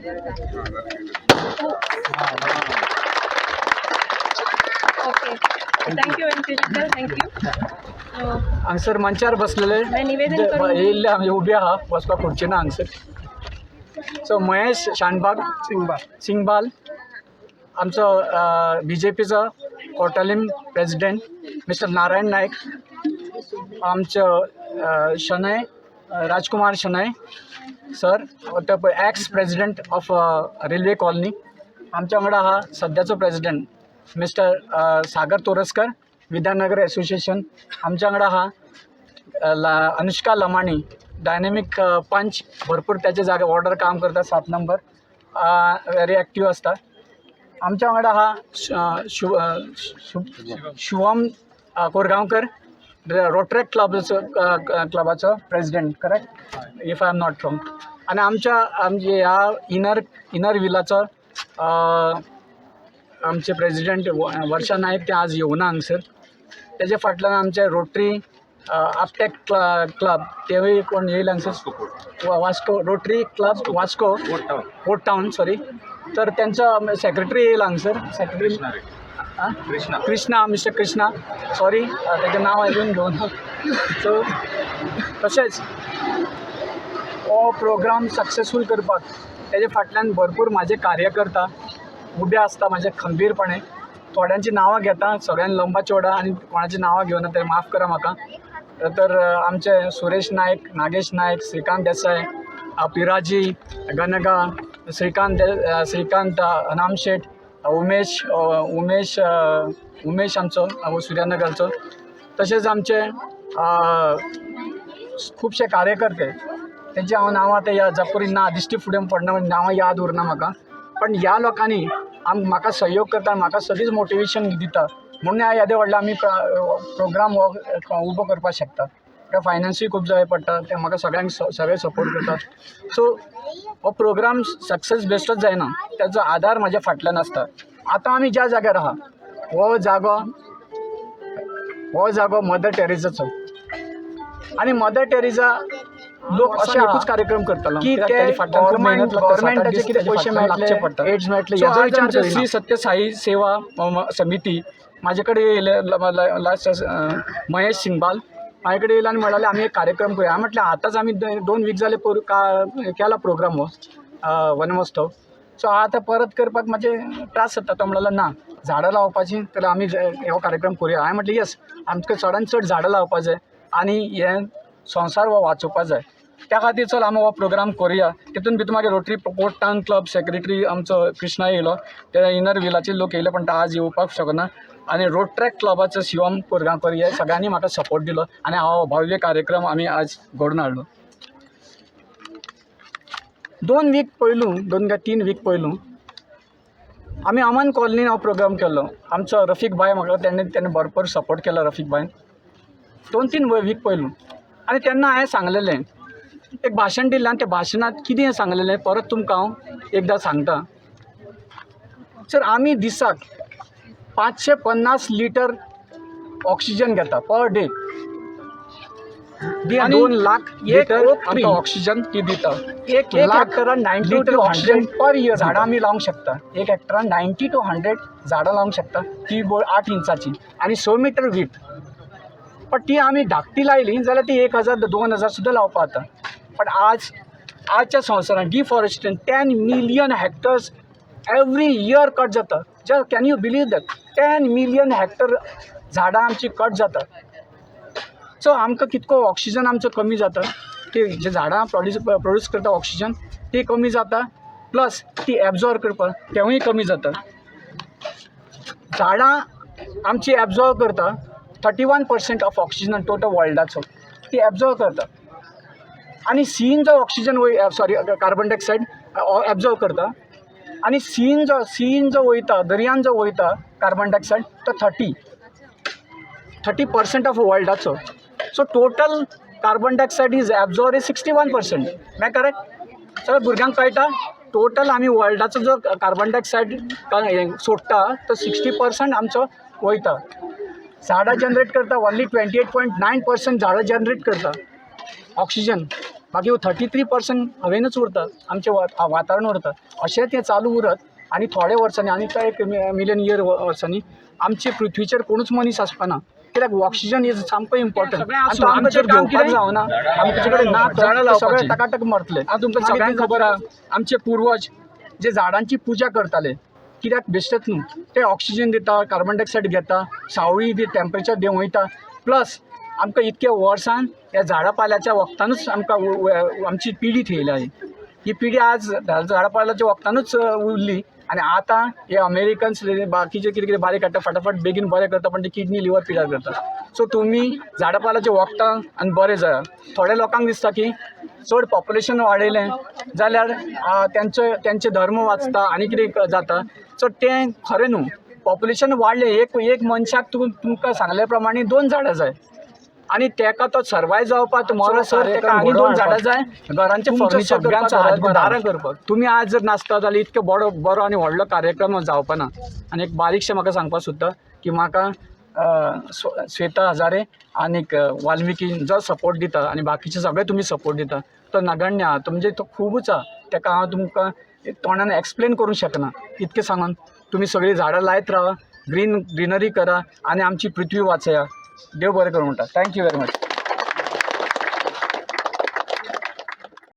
Okay, thank you sir, thank you. हांगसर मंचार बसलेले निवेदन करून येयल्ले आमी उबे आहा वचपाक खुर्ची ना हांगसर. सो महेश शानबाग सिंगबाल आमचो BJPचो कोर्टालीम प्रेसिडेंट मिस्टर नारायण नायक, आमचो Shenoy Rajkumar Shenoy sir, ex president of railway colony. आमच्या वांगडा आहा सद्याचो president mister Sagar Toraskar Vidyanagar association. आमच्या वांगडा आहा अनुष्का लमाणी डायनेमिक पंच, भरपूर त्याचे जागे ऑर्डर काम करता 7 नंबर, व्हेरी एक्टिव्ह असता. आमच्या वांगडा आहा शुभम कोरगांवकर रोटरेक क्लबाचो president, correct if I am not wrong. आणि आमचे ह्या इनर विलाचो आमचे प्रेसिडेंट वर्षा नायक, ते आज येवना हांगसर. तेजे फाटल्यान आमचे रोटरी आपटेक क्लब तेवूय कोण येयला हांगसर, Vasco rotary club Vasco fort town sorry. तर त्यांचा सेक्रेटरी येयला हांगसर, secretary Krishna mister Krishna sorry तेजें नांव आयकून घेवना. सो तशेंच हो प्रोग्राम सक्सेसफूल करपाक तेजे फाटल्यान भरपूर म्हाजे कार्यकर्ता उबे आसता म्हाजे खंबीरपणे. थोड्यांची नांवां घेता, सगळ्यांनी लंबा चोडा आनी कोणाची नांवां घेवना ते माफ करा म्हाका. तर आमचे सुरेश नायक, नागेश नायक, श्रीकांत देसाय, पिराजी गनगा, श्रीकांत अनामशेठ, उमेश आमचो सुर्यानगरचो. तशेंच आमचे खुबशे कार्यकर्ते, तेंची हांव नांवां आतां याद जावपरी ना, दिश्टी फुडें पडना, नांवां याद उरना म्हाका. पण ह्या लोकांनी म्हाका सहयोग करता, म्हाका सदींच मोटिवेशन दिता. म्हणून हांव येदे व्हडले आमी प्रोग्राम हो उबो करपाक शकता. त्या फायनान्सूय खूब जाय पडटा, ते म्हाका सगळे सपोर्ट करतात. सो हो प्रोग्राम सक्सेस बेस्टच जायना, त्याचो आधार म्हाज्या फाटल्यान आसता. आतां आमी ज्या जाग्यार आहा हो जागो मदर टेरेसाचो. आनी मदर टेरेसा लोक अशे एकूच कार्यक्रम करतलो की गव्हर्मेंटाचे कितें पयशे मेळटले, एड्स मेळटले. श्री सत्य साई सेवा समिती म्हाजे कडेन येयले लास्ट महेश सिंगबाल म्हाजे कडेन येयले आनी म्हणाले आमी एक कार्यक्रम करूया. म्हटलें आतांच आमी 2 वीक जाले केला प्रोग्राम हो वनमहोत्सव. सो आतां परत करपाक मातशे त्रास जाता. तो म्हणलो ना, झाडां लावपाची तर आमी हो कार्यक्रम करूया. हांवें म्हटलें येस, आमकां चडांत चड झाडां लावपा जाय आनी हे संवसार हो वाचोवपा जाय. त्या खातीर चल आमी हो प्रोग्राम करुया. तितून भितर मागीर rotary fort town club secretary आमचो कृष्णा येयलो, ते इनर विलाचे लोक येयले पण आज येवपाक शकना. आनी रोड ट्रॅक क्लबाचो शिवम कोरगांवकर हे सगळ्यांनी म्हाका सपोर्ट दिलो आनी हो भव्य कार्यक्रम आमी आज घडोवन हाडलो. 2 वीक पयलू 2 काय 3 वीक पयलू आमी अमन कॉलनीन हो प्रोग्राम केल्लो. आमचो रफीक भाई म्हाका तेणें भरपूर सपोर्ट केलो. रफीक भाईन 2-3 वीक पयलू. आनी तेन्ना हांवें सांगलेलें, एक भाशण दिल्लें आनी त्या भाशणांत कितें सांगलेलें परत तुमकां हांव एकदां सांगता. सर आमी दिसाक 550 लिटर ऑक्सिजन घेता पर डे. 2 लाख लिटर आमकां ऑक्सिजन ती दिता. एक हेक्टरान 90 to 100 पर इयर झाडां आमी लावंक शकता. एक हेक्टरान 90 to 100 झाडां लावंक शकता. ती 8 इंचाची आनी 6 मीटर वीथ. पण ती आमी धाकटी लायली जाल्यार ती 1000-2000 सुद्दां लावपा जाता. पण आजच्या संवसारान deforestation 10 million hectares every year cut जाता. Just can you believe that 10 million hectare झाडां आमची कट जाता. सो आमकां कितको ऑक्सिजन आमचो कमी जाता, ती जे झाडां प्रोड्यूस करता ऑक्सिजन ती कमी जाता, प्लस ती एब्जॉर्ब करपाक तेवूय कमी जाता. झाडां आमची एब्जॉर्ब करता 31% ऑफ ऑक्सिजन टोटल वर्ल्डाचो ती एब्जॉर्ब करता. आनी सीन जो ऑक्सिजन कार्बन डायऑक्सायड एब्जॉर्ब करता आनी सीन जो वयता दर्यान जो वयता कार्बन डायऑक्सायड तो 30% ऑफ वर्ल्डाचो. So total carbon dioxide is absorb 61%. My correct? सगळ्या भुरग्यांक कळटा टोटल आमी वर्ल्डाचो जो कार्बन डायऑक्सायड सोडटा तो 60% आमचो वयता. झाडां जनरेट करता ओन्ली 28.9% झाडां जनरेट करता ऑक्सिजन. बाकी 33% हवेनच उरता आमचें वातावरण उरता. अशें तें चालू उरत आनी थोड्या वर्सांनी आनी काय एक मिलियन इयर वर्सांनी आमचे पृथ्वीचेर कोणूच मनीस आसपाना. कित्याक ऑक्सिजन इज सामको इम्पॉर्टंट. आनी तो आमकां जर घेवपाक जावना आमचे कडेन ना तर सगळे टकाटक मरतले. तुमकां सगळ्यांक खबर आहा आमचे पूर्वज जे झाडांची पुजा करताले कित्याक बेश्टेच न्हू ते ऑक्सिजन दिता, कार्बन डायऑक्सायड घेता, सावळी बी टेम्परेचर देंव वयता. प्लस आमकां इतके वर्सान ह्या झाडां पाल्याच्या वखदानूच आमकां आमची पिढी थेयल्या. ही पिढी आज झाडां पाल्याच्या वखदानूच उरली. आनी आतां हे अमेरिकन्स बाकीचे कितें कितें बारीक काडटा फटाफट बेगीन बरें करता पण ते किडनी लिवर पिड्यार करता. सो तुमी झाडां पाल्याचें वखदां आनी बरें जाया. थोड्या लोकांक दिसता की चड पॉप्युलेशन वाडयलें जाल्यार तेंचे धर्म वाचता आनी कितें जाता. सो तें खरें न्हू. पॉप्युलेशन वाडलें एक मनशाक तुमकां सांगले प्रमाणे 2 झाडां जाय आनी तेका तो सर्वायव जावपाक मरसर तेका आनी 2 झाडां जाय. घरांचे फर्निचर करपाक, दारां करपाक. तुमी आज जर नासता जाल्यार इतके बरो आनी व्हडलो कार्यक्रम जावपाना. आनी एक बारीकशें म्हाका सांगपाक सोदता की म्हाका श्वेता हजारे आनीक वाल्मिकी जो सपोर्ट दिता आनी बाकीचे सगळे तुमी सपोर्ट दिता तो नगण्य आहा. म्हणजे तो खूबच आहा. तेका हांव तुमकां तोंडान एक्सप्लेन करूंक शकना. इतकें सांगून तुमी सगळीं झाडां लायत रावा, ग्रीनरी करा आनी आमची पृथ्वी वाचया. देव बरें करूं म्हणटा. Thank you very much.